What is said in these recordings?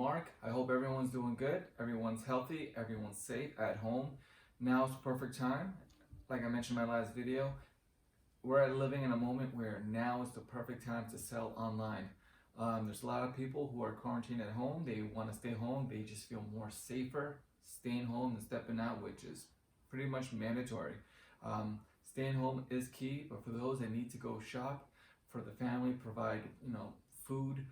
Mark. I hope everyone's doing good, everyone's healthy, everyone's safe at home. Now's the perfect time. Like I mentioned in my last video, we're living in a moment where now is the perfect time to sell online. There's a lot of people who are quarantined at home. They want to stay home. They just feel more safer staying home than stepping out, which is pretty much mandatory. Staying home is key, but for those that need to go shop, for the family, provide food.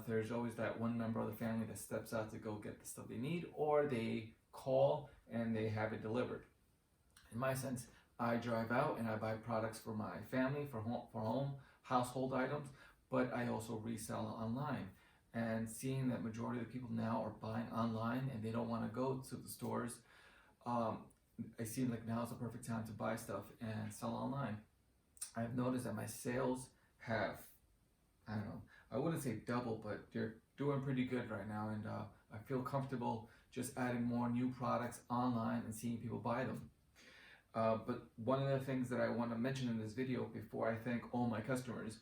There's always that one member of the family that steps out to go get the stuff they need, or they call and they have it delivered. In my sense, I drive out and I buy products for my family, for home household items, but I also resell online. And seeing that majority of the people now are buying online and they don't want to go to the stores, I see like now is the perfect time to buy stuff and sell online. I've noticed that my sales have, I wouldn't say double, but they're doing pretty good right now, and I feel comfortable just adding more new products online and seeing people buy them. But one of the things that I want to mention in this video before I thank all my customers,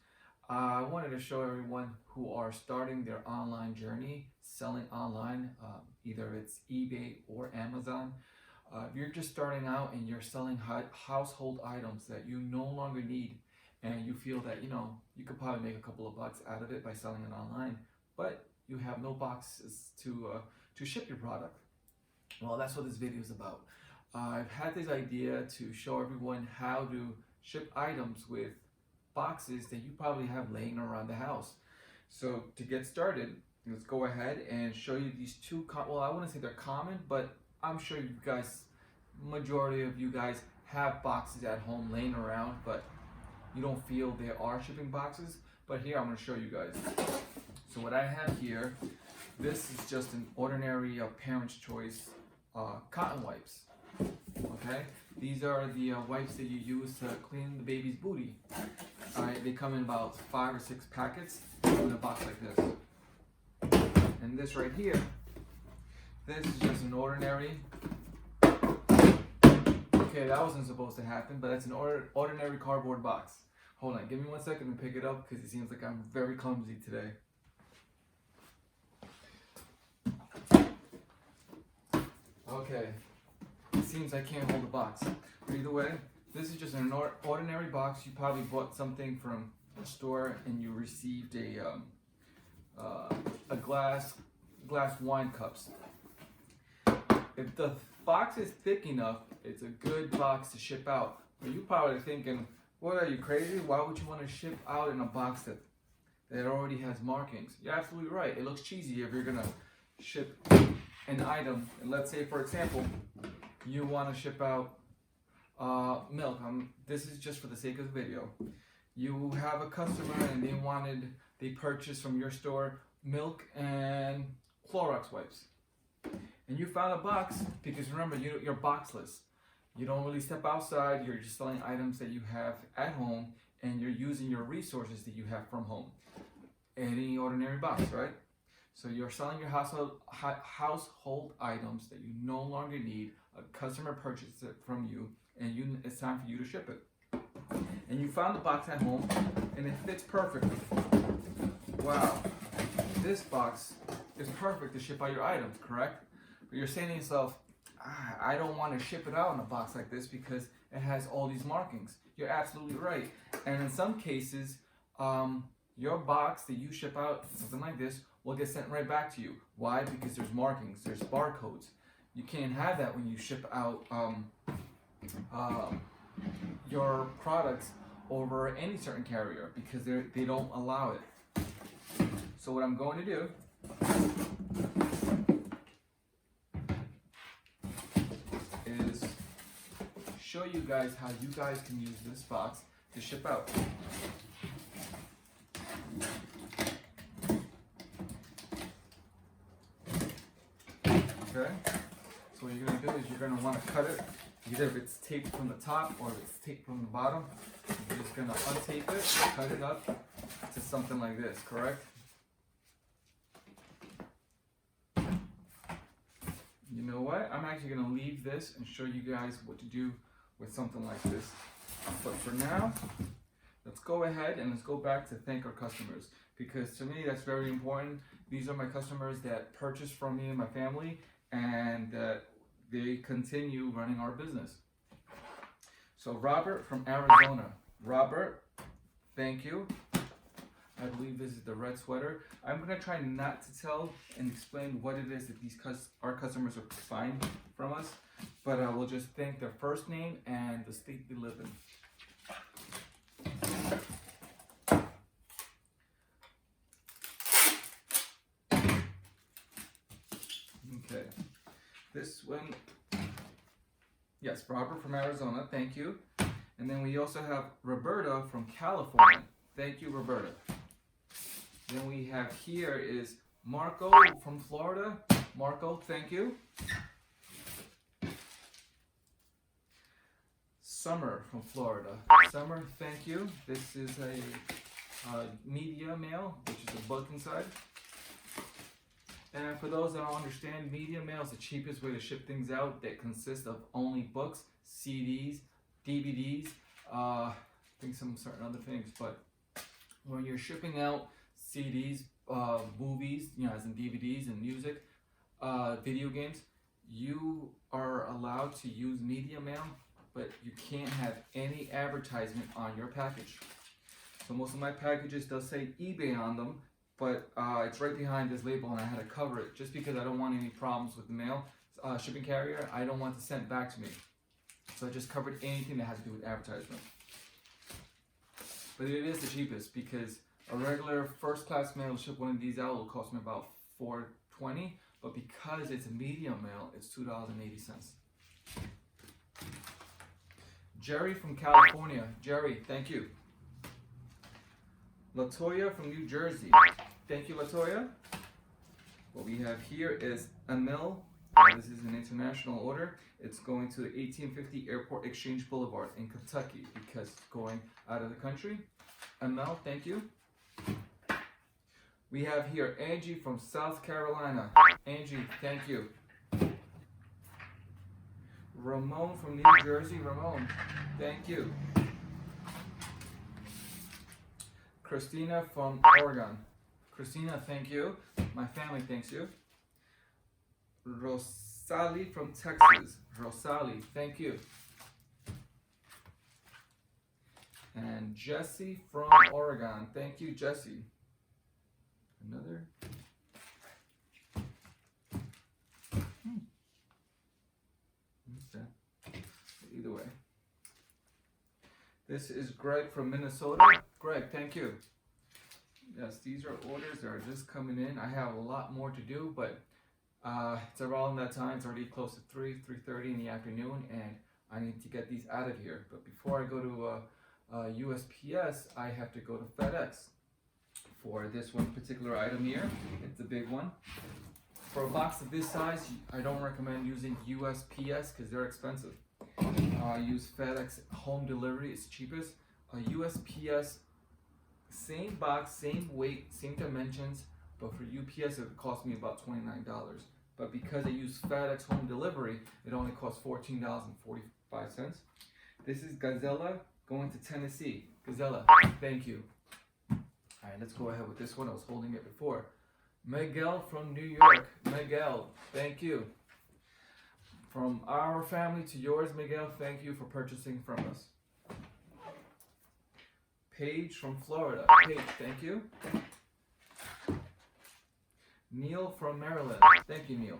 I wanted to show everyone who are starting their online journey, selling online, either it's eBay or Amazon. If you're just starting out and you're selling household items that you no longer need, and you feel that you could probably make a couple of bucks out of it by selling it online, but you have no boxes to ship your product. Well, that's what this video is about. I've had this idea to show everyone how to ship items with boxes that you probably have laying around the house. So to get started, let's go ahead and show you these two, well, I wouldn't say they're common, but I'm sure you guys, majority of you guys have boxes at home laying around, but you don't feel they are shipping boxes. But here I'm going to show you guys. So what I have here, this is just an ordinary Parent's Choice cotton wipes. Okay, these are the wipes that you use to clean the baby's booty. They come in about 5 or 6 packets in a box like this. And this right here, this is just an ordinary, okay, that wasn't supposed to happen, but it's an ordinary cardboard box. Hold on, give me 1 second to pick it up because it seems like I'm very clumsy today. Okay, it seems I can't hold the box. But either way, this is just an ordinary box. You probably bought something from a store and you received a glass wine cups. If the box is thick enough, it's a good box to ship out. But you're probably thinking, what are you, crazy? Why would you want to ship out in a box that already has markings? You're absolutely right. It looks cheesy if you're going to ship an item. And let's say, for example, you want to ship out milk. This is just for the sake of the video. You have a customer and they purchased from your store milk and Clorox wipes. And you found a box because remember, you're boxless. You don't really step outside. You're just selling items that you have at home and you're using your resources that you have from home. Any ordinary box, right? So you're selling your household items that you no longer need. A customer purchased it from you and it's time for you to ship it. And you found the box at home and it fits perfectly. Wow, this box is perfect to ship out your items, correct? But you're saying to yourself, I don't want to ship it out in a box like this because it has all these markings. You're absolutely right. And in some cases, your box that you ship out, something like this, will get sent right back to you. Why? Because there's markings, there's barcodes. You can't have that when you ship out your products over any certain carrier because they don't allow it. So what I'm going to do is show you guys how you guys can use this box to ship out. Okay, so what you're going to do is you're going to want to cut it, either if it's taped from the top or if it's taped from the bottom. You're just going to untape it, cut it up to something like this, correct? You know what? I'm actually going to leave this and show you guys what to do with something like this. But for now, let's go ahead and let's go back to thank our customers. because to me that's very important. These are my customers that purchase from me and my family, and they continue running our business. So Robert from Arizona. Robert, thank you. I believe this is the red sweater. I'm gonna try not to tell and explain what it is that our customers are buying from us, but I will just thank their first name and the state they live in. Okay, this one, yes, Robert from Arizona, thank you. And then we also have Roberta from California. Thank you, Roberta. Then we have here is Marco from Florida. Marco, thank you. Summer from Florida. Summer, thank you. This is a media mail, which is a book inside. And for those that don't understand, media mail is the cheapest way to ship things out that consists of only books, CDs, DVDs, I think some certain other things. But when you're shipping out CDs, movies, as in DVDs and music, video games, you are allowed to use media mail, but you can't have any advertisement on your package. So most of my packages does say eBay on them, but it's right behind this label, and I had to cover it just because I don't want any problems with the mail shipping carrier. I don't want it sent back to me, so I just covered anything that has to do with advertisement. But it is the cheapest because a regular first-class mail to ship one of these out will cost me about $4.20, but because it's a medium mail, it's $2.80. Jerry from California. Jerry, thank you. Latoya from New Jersey. Thank you, Latoya. What we have here is Emil. This is an international order. It's going to the 1850 Airport Exchange Boulevard in Kentucky because it's going out of the country. Emil, thank you. We have here Angie from South Carolina. Angie, thank you. Ramon from New Jersey. Ramon, thank you. Christina from Oregon. Christina, thank you. My family thanks you. Rosali from Texas. Rosali, thank you. And Jesse from Oregon. Thank you, Jesse. Another. Either way. This is Greg from Minnesota. Greg, thank you. Yes, these are orders that are just coming in. I have a lot more to do, but it's around that time. It's already close to 3:30 in the afternoon, and I need to get these out of here. But before I go to USPS, I have to go to FedEx for this one particular item here. It's a big one. For a box of this size, I don't recommend using USPS because they're expensive. Use FedEx home delivery, it's cheapest. USPS, same box, same weight, same dimensions, but for UPS it would cost me about $29. But because I use FedEx home delivery, it only costs $14.45. This is Gazella going to Tennessee. Gazella, thank you. Alright, let's go ahead with this one. I was holding it before. Miguel from New York. Miguel, thank you. From our family to yours, Miguel, thank you for purchasing from us. Paige from Florida. Paige, thank you. Neil from Maryland. Thank you, Neil.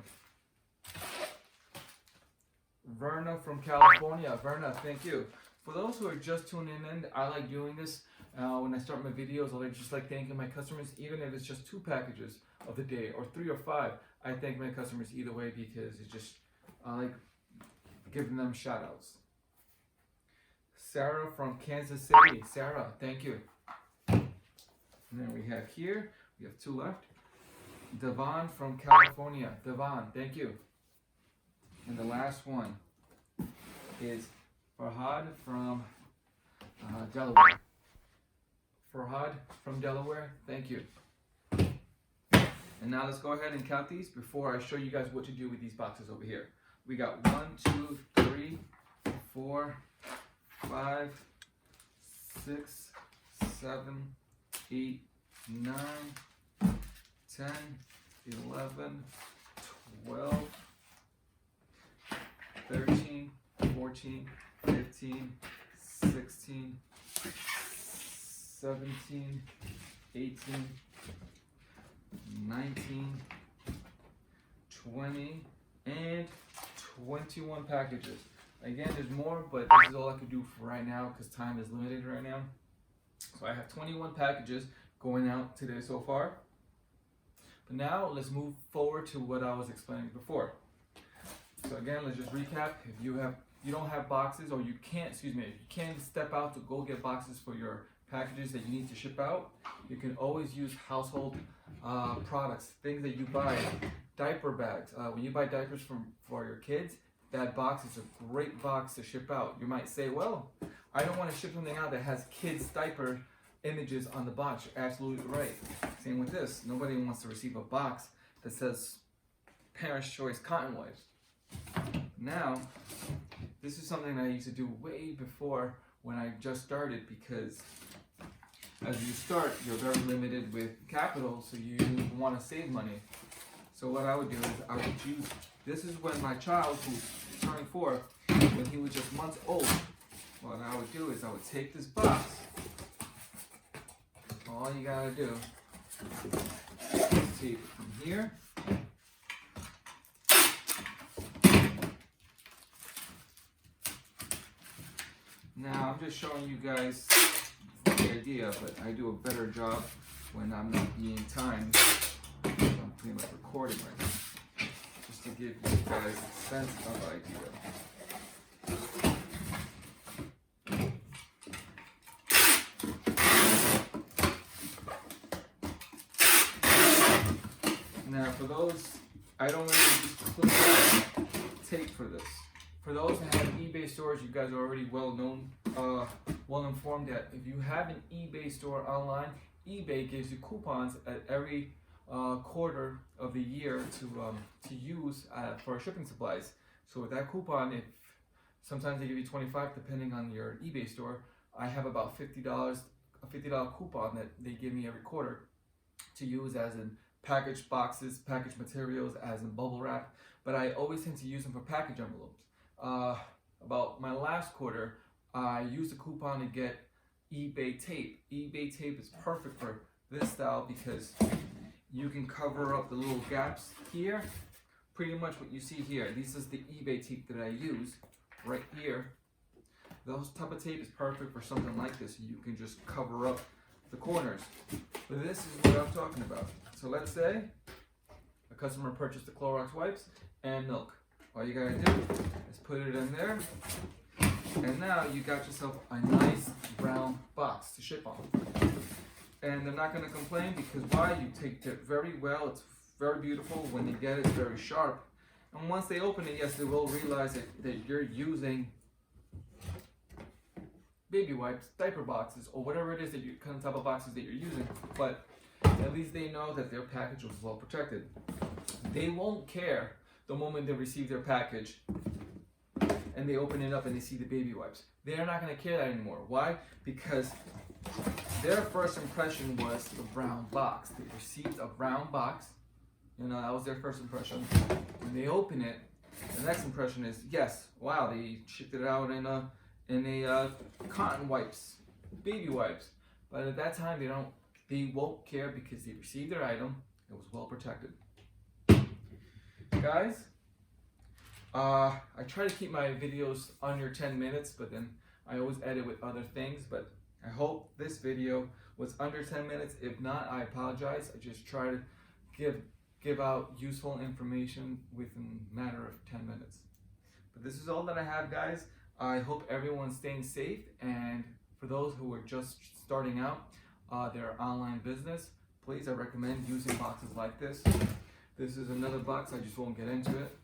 Verna from California. Verna, thank you. For those who are just tuning in, I like doing this. When I start my videos, I just like thanking my customers, even if it's just 2 packages of the day or 3 or 5. I thank my customers either way because it's just, I like giving them shout outs. Sarah from Kansas City. Sarah, thank you. And then we have here, we have 2 left. Devon from California. Devon, thank you. And the last one is Farhad from Delaware. Farhad from Delaware, thank you. And now let's go ahead and count these before I show you guys what to do with these boxes over here. We got 1, 2, 3, 4, 5, 6, 7, 8, 9, 10, 11, 12, 13, 14, 15, 16, 17, 18, 19, 20, and 21 packages. Again, there's more, but this is all I can do for right now because time is limited right now. So I have 21 packages going out today so far. But now let's move forward to what I was explaining before. So again, let's just recap. If you don't have boxes, or you can't, if you can't step out to go get boxes for your packages that you need to ship out, you can always use household products, things that you buy, diaper bags. When you buy diapers for your kids, that box is a great box to ship out. You might say, well, I don't want to ship something out that has kids' diaper images on the box. You're absolutely right. Same with this. Nobody wants to receive a box that says Parents' Choice cotton wipes. Now, this is something I used to do way before when I just started, because as you start, you're very limited with capital, so you want to save money. So what I would do is I would use, this is when my child, who's turning 4, when he was just months old, what I would do is I would take this box. All you gotta do is take it from here. Now I'm just showing you guys the idea, but I do a better job when I'm not being timed. So I'm pretty much recording right now, just to give you guys a sense of idea. Now for those, I don't really use clip tape for this. For those who have eBay stores, you guys are already well informed that if you have an eBay store online, eBay gives you coupons at every quarter of the year to use for shipping supplies. So with that coupon, if sometimes they give you 25 depending on your eBay store, I have about $50, a $50 coupon that they give me every quarter to use as in packaged boxes, packaged materials, as in bubble wrap, but I always tend to use them for package envelopes. About my last quarter, I used a coupon to get eBay tape. eBay tape is perfect for this style because you can cover up the little gaps here. Pretty much what you see here. This is the eBay tape that I use right here. Those type of tape is perfect for something like this. You can just cover up the corners. But this is what I'm talking about. So let's say a customer purchased the Clorox wipes and milk. All you gotta do is put it in there, and now you got yourself a nice brown box to ship on. And they're not gonna complain because why? You taped it very well, it's very beautiful. When they get it, it's very sharp. And once they open it, yes, they will realize that you're using baby wipes, diaper boxes, or whatever it is that you kind of type of boxes that you're using, but at least they know that their package was well protected. They won't care the moment they receive their package and they open it up and they see the baby wipes. They're not going to care that anymore. Why? Because their first impression was the brown box. They received a brown box. You know, that was their first impression. When they open it, the next impression is, yes, wow, they shipped it out in a cotton wipes, baby wipes. But at that time, they won't care because they received their item. It was well protected. Guys, I try to keep my videos under 10 minutes, but then I always edit with other things. But I hope this video was under 10 minutes. If not, I apologize. I just try to give out useful information within a matter of 10 minutes. But this is all that I have, guys. I hope everyone's staying safe, and for those who are just starting out their online business, please, I recommend using boxes like this. This is another box, I just won't get into it.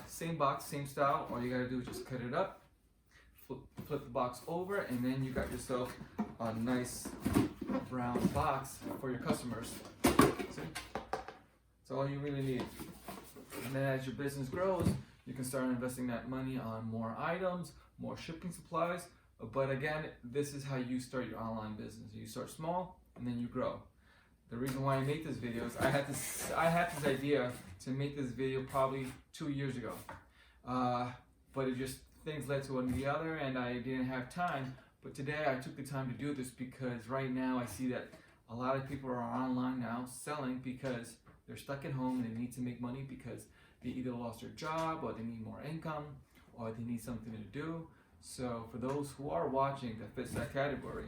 Same box, same style. All you gotta do is just cut it up, flip the box over, and then you got yourself a nice brown box for your customers. See? That's all you really need. And then as your business grows, you can start investing that money on more items, more shipping supplies. But again, this is how you start your online business. You start small and then you grow. The reason why I make this video is I had this idea to make this video probably 2 years ago, but it just things led to one or the other, and I didn't have time. But today I took the time to do this because right now I see that a lot of people are online now selling because they're stuck at home and they need to make money because they either lost their job or they need more income or they need something to do. So for those who are watching that fits that category,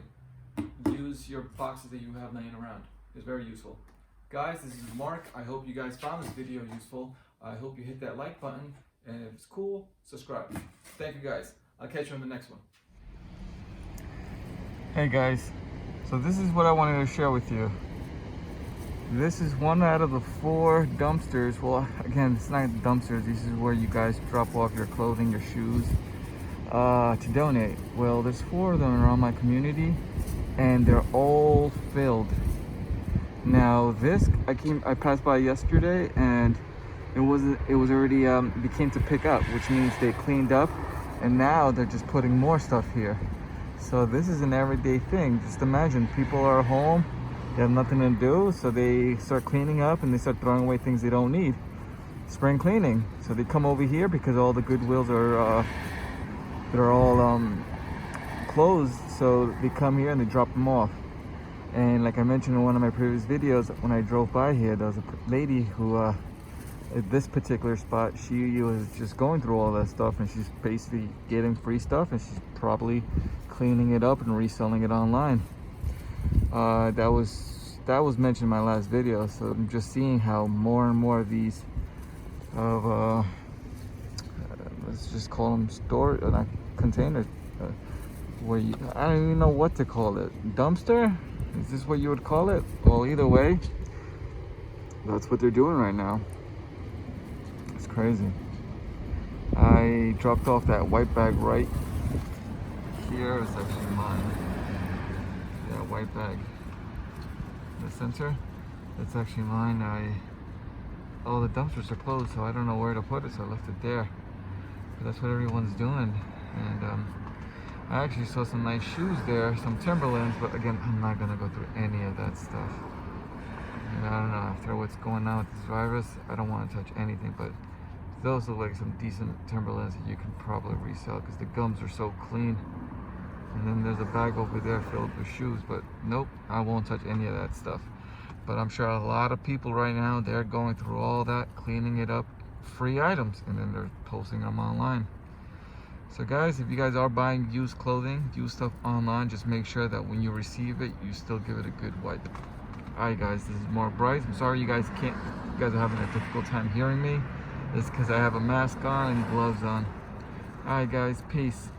use your boxes that you have laying around. It's very useful. Guys, this is Mark. I hope you guys found this video useful. I hope you hit that like button, and if it's cool, subscribe. Thank you guys. I'll catch you on the next one. Hey guys, so this is what I wanted to share with you. This is one out of the 4 dumpsters. Well, again, it's not dumpsters. This is where you guys drop off your clothing, your shoes, to donate. Well, there's 4 of them around my community, and they're all filled. Now this, I passed by yesterday, and it was already they came to pick up, which means they cleaned up, and now they're just putting more stuff here. So this is an everyday thing. Just imagine, people are home, they have nothing to do, so they start cleaning up and they start throwing away things they don't need. Spring cleaning. So they come over here because all the Goodwills are they're all closed, so they come here and they drop them off. And like I mentioned in one of my previous videos, when I drove by here, there was a lady who at this particular spot, she was just going through all that stuff, and she's basically getting free stuff, and she's probably cleaning it up and reselling it online. That was mentioned in my last video. So I'm just seeing how more and more of these let's just call them not container, where I don't even know what to call it. Dumpster? Is this what you would call it? Well, either way, that's what they're doing right now. It's crazy. I dropped off that white bag right here. It's actually mine. Yeah, white bag. The center. That's actually mine. All the dumpsters are closed, so I don't know where to put it, so I left it there. But that's what everyone's doing. And I actually saw some nice shoes there, some Timberlands, but again, I'm not gonna go through any of that stuff. And I don't know, after what's going on with this virus, I don't want to touch anything, but those look like some decent Timberlands that you can probably resell because the gums are so clean. And then there's a bag over there filled with shoes, but nope, I won't touch any of that stuff. But I'm sure a lot of people right now, they're going through all that, cleaning it up, free items, and then they're posting them online. So guys, if you guys are buying used clothing, used stuff online, just make sure that when you receive it, you still give it a good wipe. Alright guys, this is Mark Bryce. I'm sorry you guys are having a difficult time hearing me. It's because I have a mask on and gloves on. Alright guys, peace.